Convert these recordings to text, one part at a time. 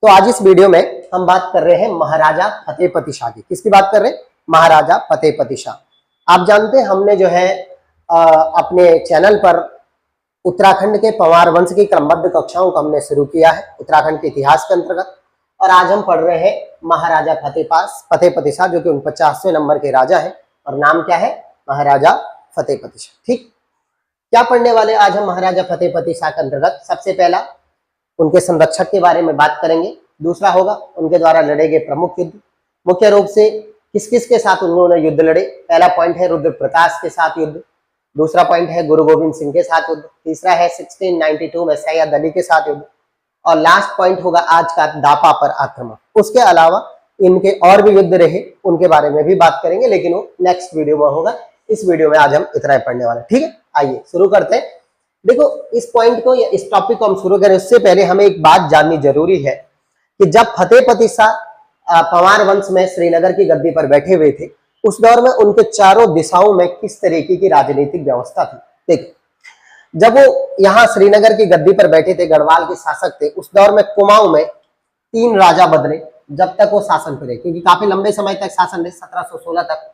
तो आज इस वीडियो में हम बात कर रहे हैं महाराजा फतेहपति शाह की। किसकी बात कर रहे हैं? महाराजा फतेहपति शाह। आप जानते हैं हमने जो है अपने चैनल पर उत्तराखंड के पंवार वंश की क्रमबद्ध कक्षाओं को हमने शुरू किया है उत्तराखंड के इतिहास के अंतर्गत, और आज हम पढ़ रहे हैं महाराजा फतेहपति शाह, जो कि 49वें नंबर के राजा है और नाम क्या है? महाराजा फतेहपति शाह। ठीक, क्या पढ़ने वाले आज हम महाराजा फतेहपति शाह के अंतर्गत? सबसे पहला उनके संरक्षक के बारे में बात करेंगे, दूसरा होगा उनके द्वारा लड़े गए प्रमुख युद्ध, मुख्य रूप से किस किस के साथ उन्होंने युद्ध लड़े। पहला पॉइंट है रुद्र प्रकाश के साथ युद्ध, दूसरा पॉइंट है गुरु गोविंद सिंह के साथ युद्ध, तीसरा है 1692 में सैयद अली के साथ युद्ध, और लास्ट पॉइंट होगा आज का दापा पर आक्रमण। उसके अलावा इनके और भी युद्ध रहे, उनके बारे में भी बात करेंगे, लेकिन वो नेक्स्ट वीडियो में होगा। इस वीडियो में आज हम इतना ही पढ़ने वाले। ठीक है, आइए शुरू करते हैं। देखो, इस पॉइंट को या इस टॉपिक को हम शुरू करें उससे पहले हमें एक बात जाननी जरूरी है कि जब फतेहपति शाह पंवार वंश में श्रीनगर की गद्दी पर बैठे हुए थे, उस दौर में उनके चारों दिशाओं में किस तरीके की राजनीतिक व्यवस्था थी। देखिए, जब वो यहाँ श्रीनगर की गद्दी पर बैठे थे, गढ़वाल के शासक थे, उस दौर में कुमाऊं में 3 राजा बदले जब तक वो शासन पर रहे, क्योंकि काफी लंबे समय तक शासन रहे, 1716 तक।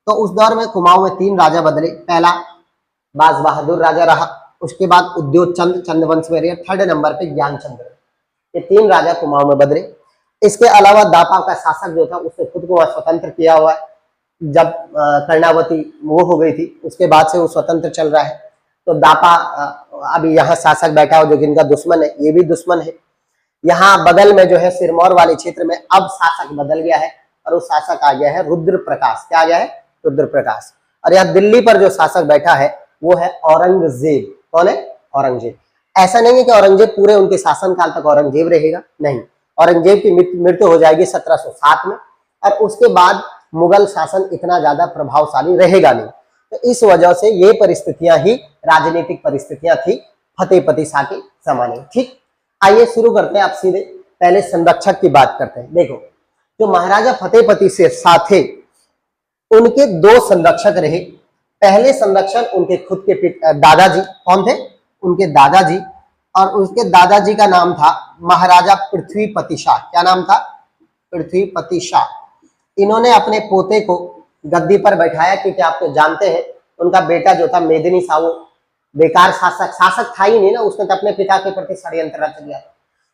तो उस दौर में कुमाऊं में 3 राजा बदले। पहला बाज बहादुर राजा रहा, उसके बाद उद्योग चंद वंश में रहे, 3rd नंबर पे ज्ञानचंद्र। ये 3 राजा कुमाऊं में बदले। इसके अलावा दापा का शासक जो था उसने खुद को स्वतंत्र किया हुआ है। जब कर्णावती वो हो गई थी, उसके बाद से वो स्वतंत्र चल रहा है। तो दापा अभी यहाँ शासक बैठा हो, जो कि इनका दुश्मन है, ये भी दुश्मन है। यहाँ बगल में जो है सिरमौर वाले क्षेत्र में अब शासक बदल गया है और वो शासक आ गया है रुद्र प्रकाश। क्या आ गया है? रुद्र प्रकाश। और यहाँ दिल्ली पर जो शासक बैठा है वो है औरंगजेब। कौन है? औरंगजेब। ऐसा नहीं है कि औरंगजेब पूरे उनके शासनकाल तक औरंगजेब रहेगा, नहीं। औरंगजेब की मृत्यु हो जाएगी 1707 में, और उसके बाद मुगल शासन इतना ज्यादा प्रभावशाली रहेगा नहीं। तो इस वजह से ये परिस्थितियां ही राजनीतिक परिस्थितियां थी फतेहपति शाह के जमाने। ठीक, आइए शुरू करते हैं। आप सीधे पहले संरक्षक की बात करते हैं। देखो, जो महाराजा फतेहपति शाह थे, उनके 2 संरक्षक रहे। पहले संरक्षक उनके खुद के दादाजी। कौन थे? उनके दादाजी, और उसके दादाजी का नाम था महाराजा पृथ्वीपति शाह। क्या नाम था? पृथ्वीपति शाह। इन्होंने अपने पोते को गद्दी पर बैठाया, क्योंकि आप तो जानते हैं उनका बेटा जो था मेदिनी शाह, वो बेकार शासक था ही नहीं ना, उसने तो अपने पिता के प्रति षड्यंत्र रच दिया।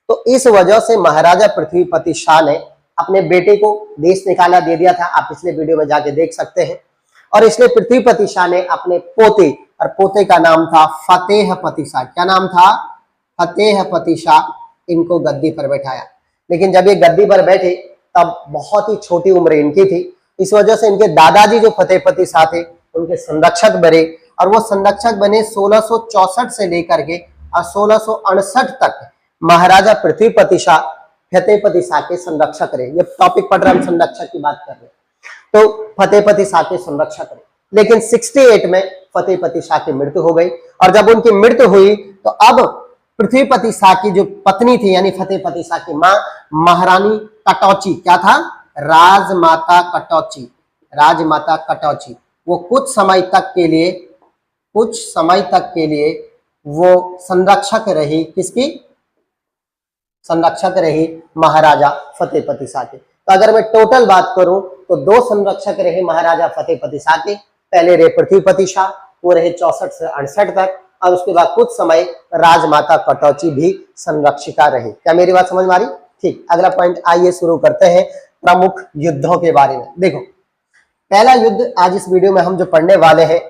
तो इस वजह से महाराजा पृथ्वीपति शाह ने अपने बेटे को देश निकाला दे दिया था। आप पिछले वीडियो में जाके देख सकते हैं। और इसलिए पृथ्वीपति शाह ने अपने पोते, और पोते का नाम था फतेहपति शाह। क्या नाम था? फतेहपति शाह। इनको गद्दी पर बैठाया। लेकिन जब ये गद्दी पर बैठे तब बहुत ही छोटी उम्र इनकी थी। इस वजह से इनके दादाजी जो फतेहपति शाह थे, उनके संरक्षक बने, और वो संरक्षक बने 1664 से लेकर के और 1668 तक महाराजा पृथ्वीपति शाह फतेहपति शाह के संरक्षक रहे। ये टॉपिक पढ़ रहे, हम संरक्षक की बात कर रहे हैं। तो फतेहपति शाह के संरक्षक रहे। लेकिन 68 में फतेहपति शाह की मृत्यु हो गई, और जब उनकी मृत्यु हुई तो अब पृथ्वीपति शाह की जो पत्नी थी, यानी फतेहपति शाह की मां, महारानी कटौची, क्या था? राजमाता कटौची। राजमाता कटौची वो कुछ समय तक के लिए वो संरक्षक रही। किसकी? संरक्षक रही महाराजा फतेहपति शाह के। तो अगर मैं टोटल बात करूं तो 2 संरक्षक रहे महाराजा फतेहपति शाह के। पहले रहे पृथ्वीपति शाह, वो रहे 64 से 68 तक, और उसके बाद कुछ समय राजमाता कटौची भी संरक्षिका रहे। क्या मेरी बात समझ में आ रही? ठीक, अगला पॉइंट आइए शुरू करते हैं प्रमुख युद्धों के बारे में। देखो, पहला युद्ध आज इस वीडियो में हम जो पढ़ने वाले हैं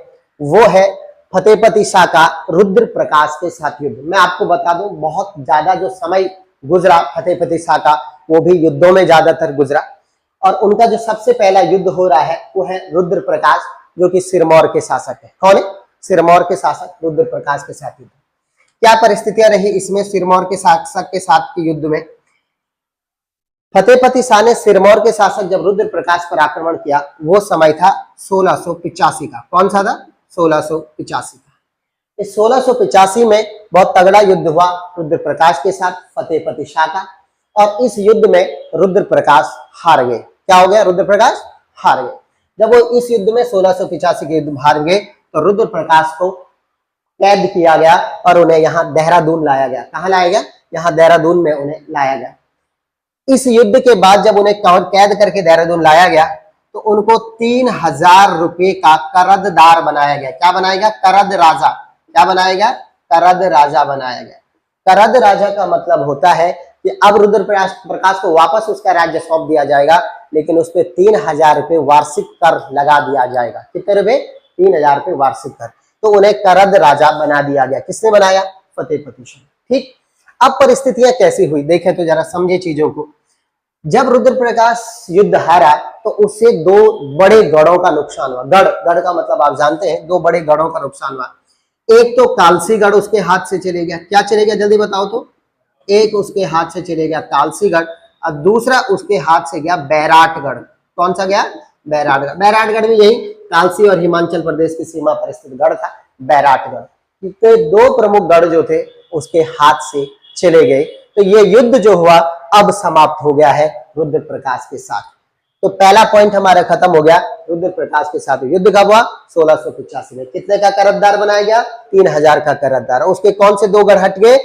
वो है फतेहपति शाह का रुद्र प्रकाश के साथ युद्ध। मैं आपको बता दूं, बहुत ज्यादा जो समय गुजरा फतेहपति शाह का, वो भी युद्धों में ज्यादातर गुजरा। और उनका जो सबसे पहला युद्ध हो रहा है वो है रुद्र प्रकाश, जो कि सिरमौर के शासक है। कौन है? सिरमौर के शासक रुद्र प्रकाश के साथ युद्ध। क्या परिस्थितियां रही इसमें सिरमौर के शासक के साथ के युद्ध में? फतेहपति शाह ने सिरमौर के शासक जब रुद्र प्रकाश पर आक्रमण किया, वो समय था 1685 का। कौन सा था? 1685 का। इस 1685 में बहुत तगड़ा युद्ध हुआ रुद्र प्रकाश के साथ फतेहपति शाह का, और इस युद्ध में रुद्र प्रकाश हार गए। क्या हो गया? रुद्र प्रकाश हार गए। जब वो इस युद्ध में 1685 के युद्ध हार गए तो रुद्र प्रकाश को कैद किया गया और उन्हें यहाँ देहरादून लाया गया। कहाँ लाया गया? यहाँ देहरादून में उन्हें लाया गया। इस युद्ध के बाद जब उन्हें कैद करके देहरादून लाया गया तो उनको 3000 रुपए का करददार बनाया गया। क्या बनाया गया? करद राजा। क्या बनाया गया? करद राजा बनाया गया। करद राजा का मतलब होता है कि अब रुद्र प्रकाश को वापस उसका राज्य सौंप दिया जाएगा, लेकिन उस पर 3000 रुपए वार्षिक कर लगा दिया जाएगा। कितने रुपए? 3000 रुपए वार्षिक कर। तो उन्हें करद राजा बना दिया गया। किसने बनाया? फतेहपति शाह। ठीक, अब परिस्थितियां कैसी हुई देखें तो जरा समझे चीजों को। जब रुद्र प्रकाश युद्ध हारा तो उससे दो बड़े गढ़ों का नुकसान हुआ। गढ़ का मतलब आप जानते हैं, दो बड़े गढ़ों का नुकसान हुआ। एक तो कालसीगढ़ उसके हाथ से चले गया। क्या चले गया जल्दी बताओ तो? एक उसके हाथ से चले गया कालसीगढ़, और दूसरा उसके हाथ से गया बैराटगढ़। कौन सा गया? बैराटगढ़। बैराटगढ़ भी यही कालसी और हिमाचल प्रदेश की सीमा पर स्थित गढ़ था, बैराटगढ़। तो दो प्रमुख गढ़ जो थे उसके हाथ से चले गए। तो ये युद्ध जो हुआ अब समाप्त हो गया है रुद्र प्रकाश के साथ। तो पहला पॉइंट हमारा खत्म हो गया। रुद्र प्रकाश के साथ युद्ध कब हुआ? 1685 में। कितने का करददार बनाया गया? 3000 का करददार। उसके कौन से दो गढ़ हट गए?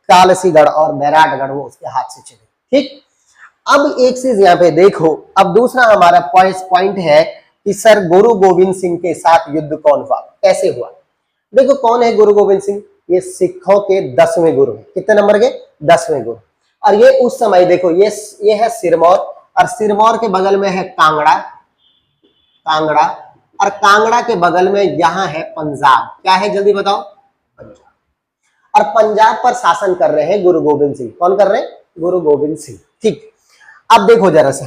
कालसीगढ़ और बैराटगढ़, वो उसके हाथ से चले। ठीक, अब एक चीज यहाँ पे देखो। अब दूसरा हमारा पॉइंट है कि सर गुरु गोविंद सिंह के साथ युद्ध कौन हुआ, कैसे हुआ? देखो कौन है गुरु गोविंद सिंह? ये सिखों के 10वें गुरु हैं। कितने नंबर के? 10वें गुरु। और ये उस समय देखो ये है सिरमौर, और सिरमौर के बगल में है कांगड़ा, और कांगड़ा के बगल में यहां है पंजाब। क्या है जल्दी बताओ? पंजाब। और पंजाब पर शासन कर रहे हैं गुरु गोविंद सिंह। कौन कर रहे हैं? गुरु गोविंद सिंह। ठीक, अब देखो जरा सा,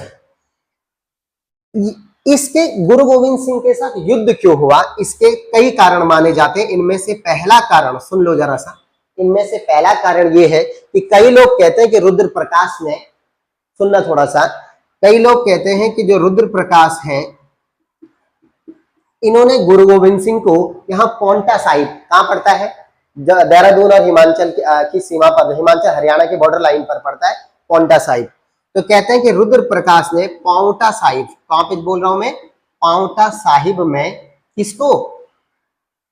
इसके गुरु गोविंद सिंह के साथ युद्ध क्यों हुआ? इसके कई कारण माने जाते हैं। इनमें से पहला कारण सुन लो जरा सा। इनमें से पहला कारण ये है कि कई लोग कहते हैं कि रुद्र प्रकाश ने, सुनना थोड़ा सा, कई लोग कहते हैं कि जो रुद्र प्रकाश हैं इन्होंने गुरु गोविंद सिंह को यहाँ पौंटा साहिब, कहाँ पड़ता है? देहरादून और हिमाचल की सीमा पर, हिमाचल हरियाणा की बॉर्डर लाइन पर पड़ता है पौंटा साहिब। तो कहते हैं कि रुद्र प्रकाश ने पांवटा साहिब, कहां पे बोल रहा हूं मैं? पांवटा साहिब में किसको?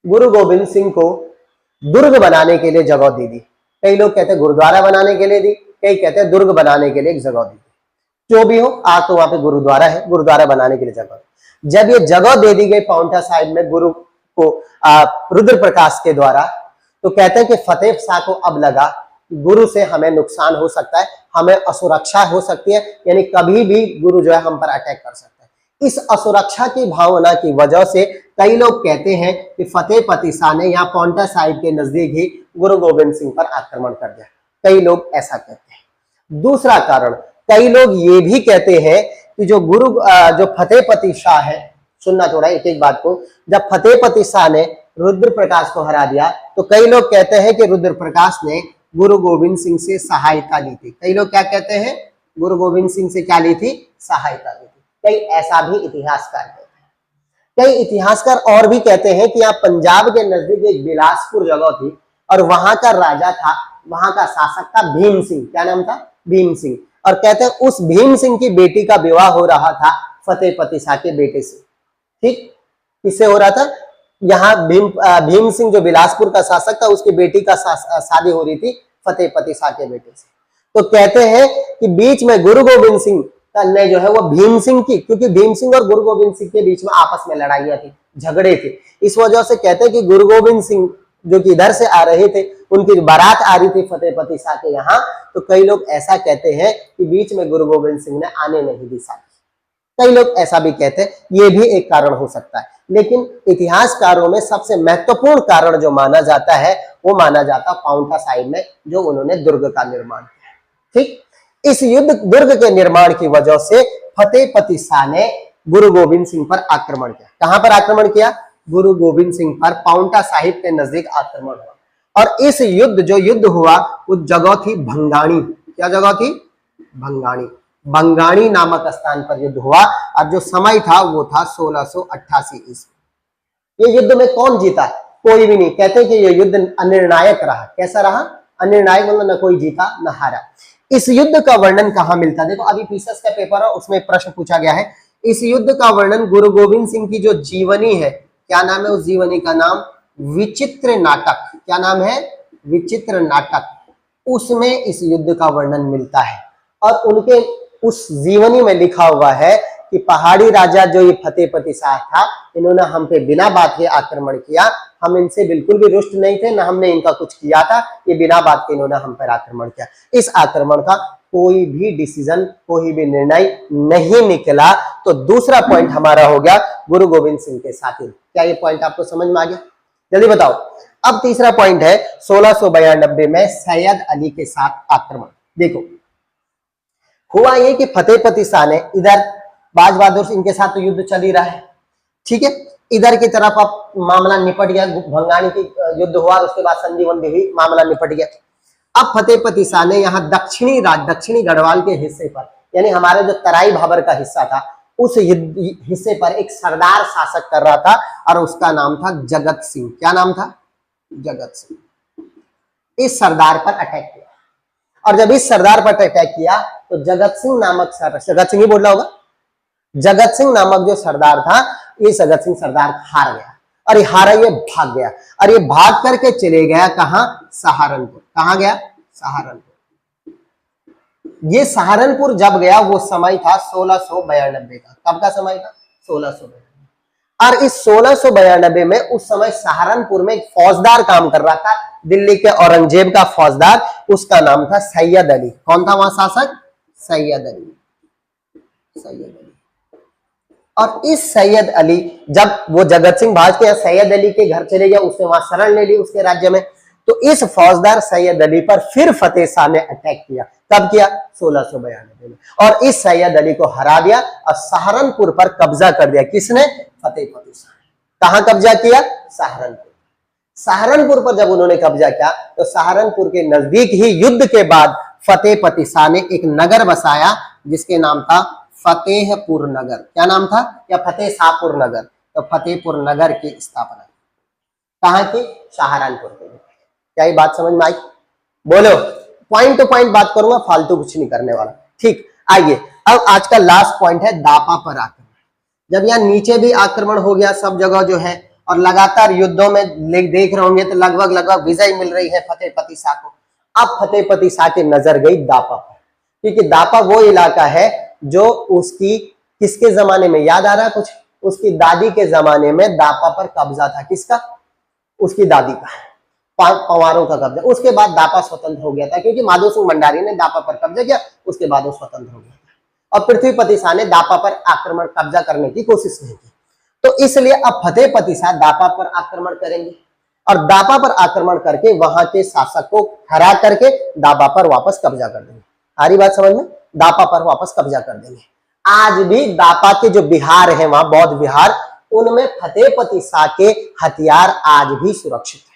गुरु गोविंद सिंह को दुर्ग बनाने के लिए जगह दे दी। कई लोग कहते हैं गुरुद्वारा बनाने के लिए दी, कई कहते हैं दुर्ग बनाने के लिए एक जगह दी। जो भी हो, आज तो वहां पे गुरुद्वारा है, गुरुद्वारा बनाने के लिए जगह। जब ये जगह दे दी गई पांवटा साहिब में गुरु को रुद्र प्रकाश के द्वारा, तो कहते हैं कि फतेह शाह को अब लगा गुरु से हमें नुकसान हो सकता है, हमें असुरक्षा हो सकती है, यानी कभी भी गुरु जो है हम पर अटैक कर सकता है। इस असुरक्षा की भावना की वजह से कई लोग कहते हैं कि फतेहपति शाह ने यहाँ पौंटा साहिब के नजदीक ही गुरु गोविंद सिंह पर आक्रमण कर दिया। कई लोग ऐसा कहते हैं। दूसरा कारण, कई लोग ये भी कहते हैं कि जो फतेहपति शाह है, सुनना थोड़ा एक एक बात को, जब फतेहपति शाह ने रुद्र प्रकाश को हरा दिया तो कई लोग कहते हैं कि रुद्र प्रकाश ने गुरु गोविंद सिंह से सहायता ली थी। कई लोग क्या कहते हैं? गुरु गोविंद सिंह से क्या ली थी? सहायता ली थी। कई ऐसा भी इतिहासकार कहते हैं। कई इतिहासकार और भी कहते हैं कि यहाँ पंजाब के नजदीक एक बिलासपुर जगह थी और वहां का राजा था, वहां का शासक था भीम सिंह। क्या नाम था? भीम सिंह। और कहते हैं उस भीम सिंह की बेटी का विवाह हो रहा था फतेहपति शाह के बेटे से। ठीक, किससे हो रहा था? यहाँ भीम सिंह जो बिलासपुर का शासक था उसकी बेटी का शादी हो रही थी फतेहपति शाह के बेटे से। तो कहते हैं कि बीच में गुरु गोविंद सिंह ने जो है वो भीम सिंह की, क्योंकि भीम सिंह और गुरु गोविंद सिंह के बीच में आपस में लड़ाइयां थी, झगड़े थे, इस वजह से कहते हैं कि गुरु गोविंद सिंह जो कि इधर से आ रहे थे, उनकी बारात आ रही थी फतेहपति शाह के यहाँ। तो कई लोग ऐसा कहते हैं कि बीच में गुरु गोविंद सिंह ने आने नहीं दी शादी। कई लोग ऐसा भी कहते हैं, ये भी एक कारण हो सकता है। लेकिन इतिहासकारों में सबसे महत्वपूर्ण कारण जो माना जाता है वो माना जाता पांवटा साहिब में जो उन्होंने दुर्ग का निर्माण किया। ठीक, इस दुर्ग के निर्माण की वजह से फतेहपति शाह ने गुरु गोविंद सिंह पर आक्रमण किया। कहां पर आक्रमण किया? गुरु गोविंद सिंह पर पांवटा साहिब के नजदीक आक्रमण हुआ। और इस जो युद्ध हुआ उस जगह थी भंगाणी। क्या जगह थी? भंगाणी। भंगाणी नामक स्थान पर युद्ध हुआ और जो समय था वो था 1688 ईस्वी। ये युद्ध में कौन जीता? कोई भी नहीं। कहते हैं कि ये युद्ध अनिर्णायक रहा। कैसा रहा? अनिर्णायक, मतलब न कोई जीता न हारा। इस युद्ध का वर्णन कहां मिलता? देखो अभी पीसीएस का पेपर है, उसमें प्रश्न पूछा गया है। इस युद्ध का वर्णन गुरु गोविंद सिंह की जो जीवनी है, क्या नाम है उस जीवनी का? नाम विचित्र नाटक। क्या नाम है? विचित्र नाटक। उसमें इस युद्ध का वर्णन मिलता है। और उनके उस जीवनी में लिखा हुआ है कि पहाड़ी राजा जो ये फतेहपति शाह था, इन्होंने हम पे बिना बात के आक्रमण किया, हम इनसे बिल्कुल भी रुष्ट नहीं थे, ना हमने इनका कुछ किया था, ये बिना बात के इन्होंने हम पर आक्रमण किया। इस आक्रमण का कोई भी डिसीजन, कोई भी निर्णय नहीं निकला। तो दूसरा पॉइंट हमारा हो गया गुरु गोविंद सिंह के साथी। क्या ये पॉइंट आपको समझ में आ गया? जल्दी बताओ। अब तीसरा पॉइंट है 1692 में सैयद अली के साथ आक्रमण। देखो हुआ ये कि फतेहपति शाह ने इधर बाज बहादुर सिंह के साथ तो युद्ध चल ही रहा है, ठीक है, इधर की तरफ अब मामला निपट गया, भंगाणी की युद्ध हुआ, उसके बाद संधि वंधि हुई, मामला निपट गया। अब फतेहपति शाह ने यहाँ दक्षिणी गढ़वाल के हिस्से पर, यानी हमारे जो तराई भाबर का हिस्सा था, उस हिस्से पर एक सरदार शासक कर रहा था और उसका नाम था जगत सिंह। क्या नाम था? जगत सिंह। इस सरदार पर अटैक किया, और जब इस सरदार पर अटैक किया तो जगत सिंह ही बोल रहा होगा, जगत सिंह नामक जो सरदार था, ये जगत सिंह सरदार हार गया, और ये भाग गया, और ये भाग करके चले गया कहां? सहारनपुर। कहां गया? सहारनपुर। ये सहारनपुर जब गया वो समय था 1692 का। कब का समय था? 1692। और इस 1692 में उस समय सहारनपुर में एक फौजदार काम कर रहा था, दिल्ली के औरंगजेब का फौजदार, उसका नाम था सैयद अली। कौन था वहां शासक? सैयद अली। और इस सैयद अली, जब वो जगत सिंह भाग के सैयद अली के घर चले गया, उसने वहां शरण ले ली उसके राज्य में, तो इस फौजदार सैयद अली पर फिर फतेह शाह ने अटैक किया। कब किया? 1692 में। और इस सैयद अली को हरा दिया और सहारनपुर पर कब्जा कर दिया। किसने? फतेहपति शाह। कहां कब्जा किया? सहारनपुर। सहारनपुर पर जब उन्होंने कब्जा किया तो सहारनपुर के नजदीक ही युद्ध के बाद फतेहपति शाह ने एक नगर बसाया जिसके नाम था फतेहपुर नगर। क्या नाम था? या फतेह शाहपुर नगर। तो फतेहपुर नगर की स्थापना कहां की? सहारनपुर के। क्या ये बात समझ में आई? बोलो। पॉइंट टू पॉइंट बात करूंगा, फालतू कुछ नहीं करने वाला, ठीक। आइए अब आज का लास्ट पॉइंट है दापा पर आक्रमण। जब यहाँ नीचे भी आक्रमण हो गया सब जगह जो है, और लगातार युद्धों में देख रहे होंगे तो लगभग विजय मिल रही है फतेहपति शाह को। अब फतेहपति शाह की नजर गई दापा पर, क्योंकि दापा वो इलाका है जो उसकी किसके जमाने में, याद आ रहा है कुछ? उसकी दादी के जमाने में दापा पर कब्जा था। किसका? उसकी दादी का, पवारों का कब्जा। उसके बाद दापा स्वतंत्र हो गया था, क्योंकि माधो सिंह भंडारी ने दापा पर कब्जा किया, उसके बाद वो स्वतंत्र हो गया था। और पृथ्वीपति शाह ने दापा पर आक्रमण कब्जा करने की कोशिश नहीं की। तो इसलिए अब फतेहपति शाह दापा पर आक्रमण करेंगे, और दापा पर आक्रमण करके वहां के शासक को हरा करके दापा पर वापस कब्जा कर देंगे। सारी बात समझ में? दापा पर वापस कब्जा कर देंगे। आज भी दापा के जो बिहार है, वहां बौद्ध विहार, उनमें फतेहपति शाह के हथियार आज भी सुरक्षित है।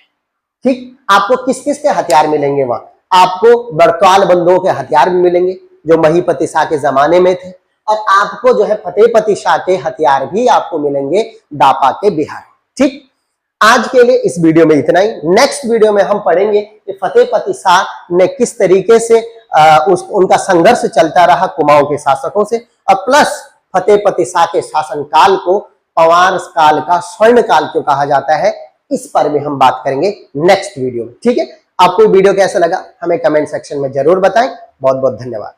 ठीक, आपको किस किस के हथियार मिलेंगे वहां? आपको बड़तवाल बंदूकों के हथियार भी मिलेंगे जो महीपति शाह के जमाने में थे, और आपको जो है फतेहपति शाह के हथियार भी आपको मिलेंगे दापा के बिहार। ठीक, आज के लिए इस वीडियो में इतना ही। नेक्स्ट वीडियो में हम पढ़ेंगे कि फतेहपति शाह ने किस तरीके से उनका संघर्ष चलता रहा कुमाऊं के शासकों से, और प्लस फतेहपति शाह के शासन काल को पवार काल का स्वर्ण काल क्यों कहा जाता है, इस पर भी हम बात करेंगे नेक्स्ट वीडियो में। ठीक है, आपको वीडियो कैसा लगा हमें कमेंट सेक्शन में जरूर बताएं। बहुत बहुत धन्यवाद।